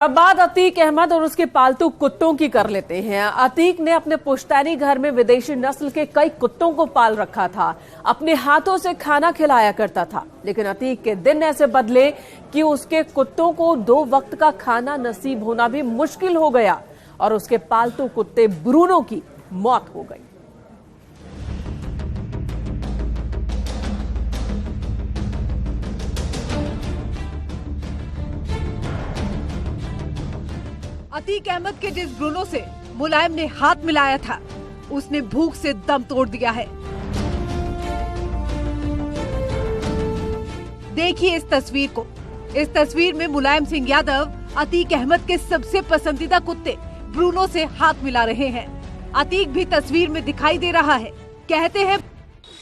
अब बात अतीक अहमद और उसके पालतू कुत्तों की कर लेते हैं। अतीक ने अपने पुश्तैनी घर में विदेशी नस्ल के कई कुत्तों को पाल रखा था। अपने हाथों से खाना खिलाया करता था, लेकिन अतीक के दिन ऐसे बदले कि उसके कुत्तों को 2 वक्त का खाना नसीब होना भी मुश्किल हो गया और उसके पालतू कुत्ते ब्रूनो की मौत हो गई। अतीक अहमद के जिस ब्रूनो से मुलायम ने हाथ मिलाया था, उसने भूख से दम तोड़ दिया है। देखिए इस तस्वीर को। इस तस्वीर में मुलायम सिंह यादव अतीक अहमद के सबसे पसंदीदा कुत्ते ब्रूनो से हाथ मिला रहे हैं। अतीक भी तस्वीर में दिखाई दे रहा है। कहते हैं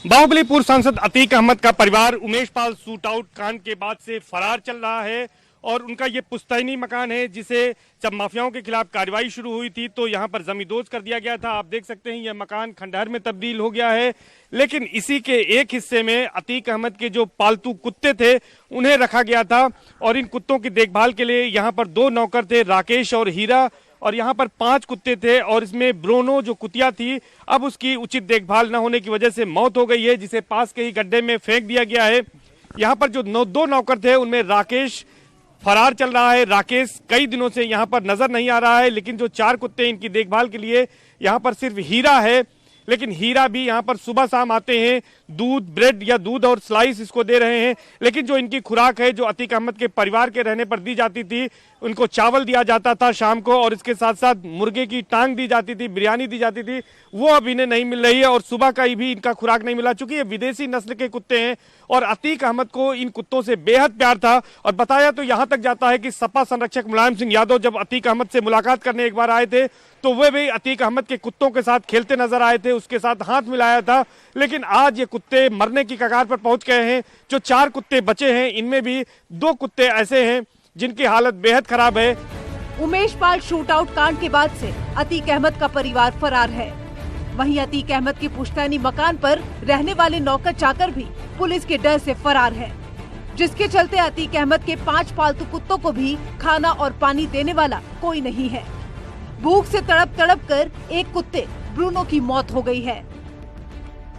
बाहुबली पूर्व सांसद अतीक अहमद का परिवार उमेश पाल शूटआउट कांड के बाद से फरार चल रहा है और उनका ये पुश्तैनी मकान है, जिसे जब माफियाओं के खिलाफ कार्रवाई शुरू हुई थी तो यहाँ पर जमींदोज कर दिया गया था। आप देख सकते हैं यह मकान खंडहर में तब्दील हो गया है, लेकिन इसी के एक हिस्से में अतीक अहमद के जो पालतू कुत्ते थे उन्हें रखा गया था और इन कुत्तों की देखभाल के लिए यहाँ पर 2 नौकर थे, राकेश और हीरा, और यहाँ पर 5 कुत्ते थे और इसमें ब्रोनो जो कुतिया थी, अब उसकी उचित देखभाल न होने की वजह से मौत हो गई है, जिसे पास के ही गड्ढे में फेंक दिया गया है। यहाँ पर जो 2 नौकर थे उनमें राकेश फरार चल रहा है। राकेश कई दिनों से यहाँ पर नजर नहीं आ रहा है, लेकिन जो 4 कुत्ते इनकी देखभाल के लिए यहाँ पर सिर्फ हीरा है, लेकिन हीरा भी यहाँ पर सुबह शाम आते हैं, दूध, ब्रेड या दूध और स्लाइस इसको दे रहे हैं, लेकिन जो इनकी खुराक है जो अतीक अहमद के परिवार के रहने पर दी जाती थी, उनको चावल दिया जाता था शाम को और इसके साथ साथ मुर्गे की टांग दी जाती थी, बिरयानी दी जाती थी, वो अब इन्हें नहीं मिल रही है और सुबह का भी इनका खुराक नहीं मिला। चूंकि ये विदेशी नस्ल के कुत्ते हैं और अतीक अहमद को इन कुत्तों से बेहद प्यार था और बताया तो यहाँ तक जाता है कि सपा संरक्षक मुलायम सिंह यादव जब अतीक अहमद से मुलाकात करने एक बार आए थे तो वे भी अतीक अहमद के कुत्तों के साथ खेलते नजर आए थे, उसके साथ हाथ मिलाया था, लेकिन आज ये कुत्ते मरने की कगार पर पहुंच गए हैं। जो 4 कुत्ते बचे हैं इनमें भी 2 कुत्ते ऐसे हैं जिनकी हालत बेहद खराब है। उमेश पाल शूटआउट कांड के बाद से अतीक अहमद का परिवार फरार है। वहीं अतीक अहमद की पुश्तैनी मकान पर रहने वाले नौकर चाकर भी पुलिस के डर से फरार है, जिसके चलते अतीक अहमद के 5 पालतू कुत्तों को भी खाना और पानी देने वाला कोई नहीं है। भूख से तड़प तड़प कर एक कुत्ते ब्रूनो की मौत हो गई है।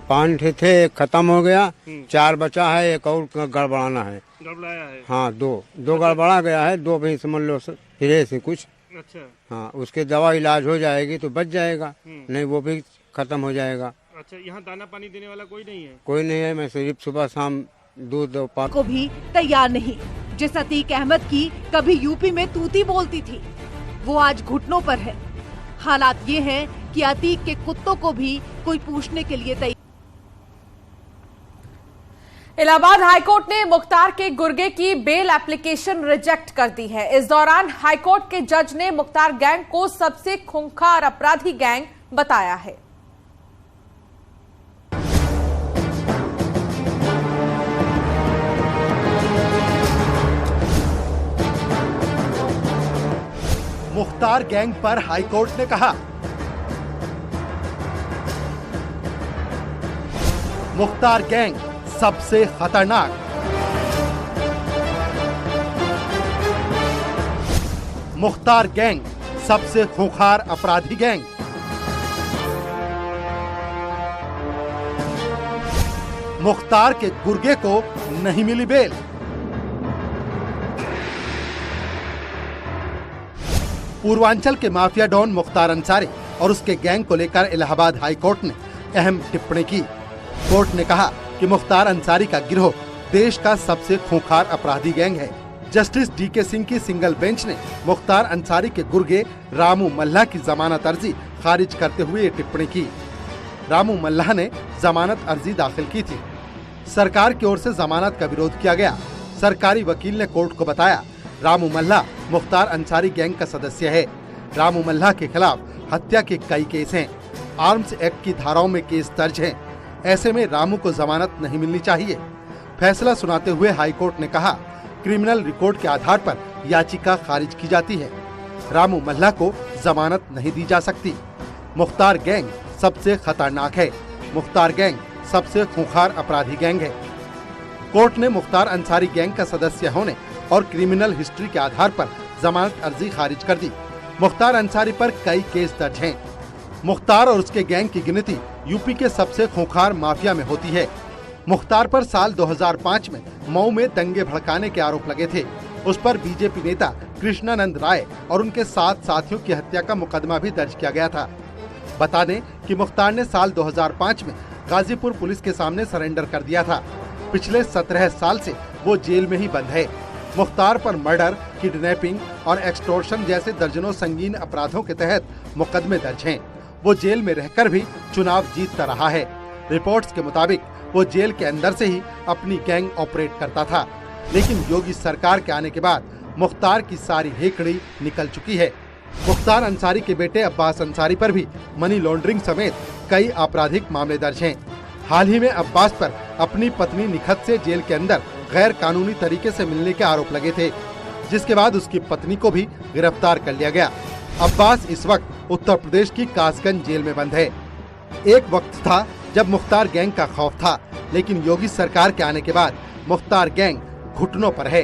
5 थे, एक खत्म हो गया, 4 बचा है, एक और गड़बड़ाना है। गड़बड़ाया है? हाँ, 2 गड़बड़ा गया है, 2 भी समझ लो हिरे से कुछ। अच्छा। हाँ, उसके दवा इलाज हो जाएगी तो बच जाएगा, नहीं वो भी खत्म हो जाएगा। अच्छा, यहाँ दाना पानी देने वाला कोई नहीं है? कोई नहीं है, मैं सिर्फ सुबह शाम दूध और पानी को भी तैयार नहीं। जिस अतीक अहमद की कभी यूपी में तूती बोलती थी, वो आज घुटनों पर है। हालात ये हैं कि अतीक के कुत्तों को भी कोई पूछने के लिए तैयार। इलाहाबाद हाईकोर्ट ने मुख्तार के गुर्गे की बेल एप्लीकेशन रिजेक्ट कर दी है। इस दौरान हाईकोर्ट के जज ने मुख्तार गैंग को सबसे खूंखार अपराधी गैंग बताया है। मुख्तार गैंग पर हाईकोर्ट ने कहा, मुख्तार गैंग सबसे खतरनाक। मुख्तार गैंग सबसे खूंखार अपराधी गैंग। मुख्तार के गुर्गे को नहीं मिली बेल। पूर्वांचल के माफिया डॉन मुख्तार अंसारी और उसके गैंग को लेकर इलाहाबाद हाई कोर्ट ने अहम टिप्पणी की। कोर्ट ने कहा कि मुख्तार अंसारी का गिरोह देश का सबसे खूंखार अपराधी गैंग है। जस्टिस डीके सिंह की सिंगल बेंच ने मुख्तार अंसारी के गुर्गे रामू मल्लाह की जमानत अर्जी खारिज करते हुए ये टिप्पणी की। रामू मल्लाह ने जमानत अर्जी दाखिल की थी। सरकार की ओर से जमानत का विरोध किया गया। सरकारी वकील ने कोर्ट को बताया, रामू मल्लाह मुख्तार अंसारी गैंग का सदस्य है। रामू मल्लाह के खिलाफ हत्या के कई केस हैं, आर्म्स एक्ट की धाराओं में केस दर्ज हैं। ऐसे में रामू को जमानत नहीं मिलनी चाहिए। फैसला सुनाते हुए हाईकोर्ट ने कहा, क्रिमिनल रिकॉर्ड के आधार पर याचिका खारिज की जाती है। रामू मल्लाह को जमानत नहीं दी जा सकती। मुख्तार गैंग सबसे खतरनाक है। मुख्तार गैंग सबसे खूंखार अपराधी गैंग है। कोर्ट ने मुख्तार अंसारी गैंग का सदस्य होने और क्रिमिनल हिस्ट्री के आधार पर जमानत अर्जी खारिज कर दी। मुख्तार अंसारी पर कई केस दर्ज हैं। मुख्तार और उसके गैंग की गिनती यूपी के सबसे खूंखार माफिया में होती है। मुख्तार पर साल 2005 में मऊ में दंगे भड़काने के आरोप लगे थे। उस पर बीजेपी नेता कृष्णानंद राय और उनके 7 साथियों की हत्या का मुकदमा भी दर्ज किया गया था। बता दें कि मुख्तार ने साल 2005 में गाजीपुर पुलिस के सामने सरेंडर कर दिया था। पिछले 17 साल से वो जेल में ही बंद है। मुख्तार पर मर्डर, किडनैपिंग और एक्सटॉर्शन जैसे दर्जनों संगीन अपराधों के तहत मुकदमे दर्ज हैं। वो जेल में रहकर भी चुनाव जीतता रहा है। रिपोर्ट्स के मुताबिक वो जेल के अंदर से ही अपनी गैंग ऑपरेट करता था, लेकिन योगी सरकार के आने के बाद मुख्तार की सारी हेकड़ी निकल चुकी है। मुख्तार अंसारी के बेटे अब्बास अंसारी पर भी मनी लॉन्ड्रिंग समेत कई आपराधिक मामले दर्ज हैं। हाल ही में अब्बास पर अपनी पत्नी निखत से जेल के अंदर गैर कानूनी तरीके से मिलने के आरोप लगे थे, जिसके बाद उसकी पत्नी को भी गिरफ्तार कर लिया गया। अब्बास इस वक्त उत्तर प्रदेश की कासगंज जेल में बंद है। एक वक्त था जब मुख्तार गैंग का खौफ था, लेकिन योगी सरकार के आने के बाद मुख्तार गैंग घुटनों पर है।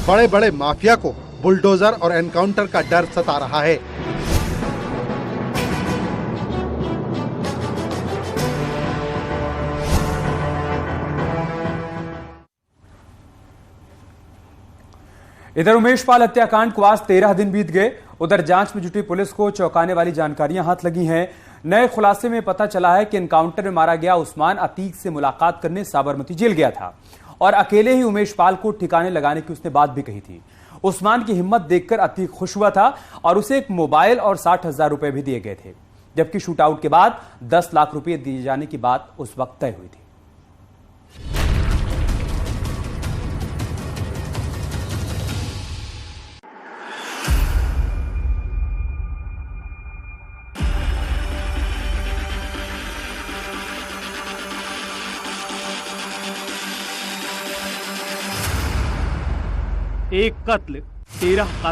बड़े बड़े माफिया को बुलडोजर और एनकाउंटर का डर सता रहा है। इधर उमेश पाल हत्याकांड को आज 13 दिन बीत गए। उधर जांच में जुटी पुलिस को चौंकाने वाली जानकारियां हाथ लगी हैं। नए खुलासे में पता चला है कि एनकाउंटर में मारा गया उस्मान अतीक से मुलाकात करने साबरमती जेल गया था और अकेले ही उमेश पाल को ठिकाने लगाने की उसने बात भी कही थी। उस्मान की हिम्मत देखकर अतीक खुश हुआ था और उसे एक मोबाइल और 60,000 रुपए भी दिए गए थे, जबकि शूटआउट के बाद 10 लाख रुपए दिए जाने की बात उस वक्त तय हुई थी। एक कत्ल, 13